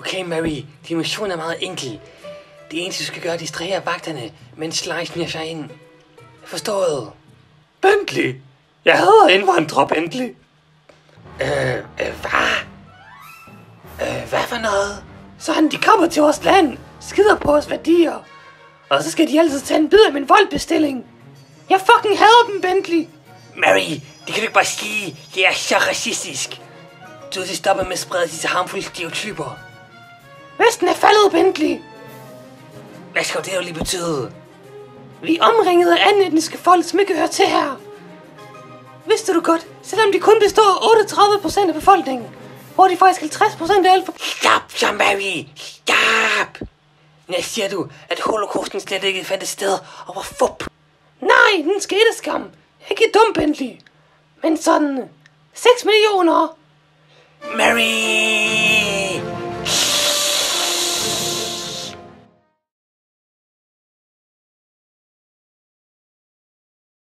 Okay, Mary, din mission er meget enkel. Det eneste, du skal gøre, er at distrahere vagterne, mens Sly sniger sig ind. Forstået? Bentley? Jeg hader indvandrere, Bentley. Hvad? Hvad for noget? Sådan, de kommer til vores land, skider på vores værdier. Og så skal de altid tage en bid af min voldbestilling. Jeg fucking hader dem, Bentley. Mary, det kan du ikke bare sige. Det er så racistisk. Du er til stoppe med at sprede disse harmfulde stereotyper. Vesten er faldet, Bentley. Hvad skal det jo lige betyde? Vi er omringet af anden etniske folk, som ikke hører til her. Vidste du godt, selvom de kun består af 38% af befolkningen, hvor de faktisk 50% af alt for... Stop, så Mary! Stop! Jeg siger du, at holocausten slet ikke fandt sted, og hvor fup. Nej, den skete skam. Jeg er ikke dum, Bentley. Men sådan... 6 millioner... Mary!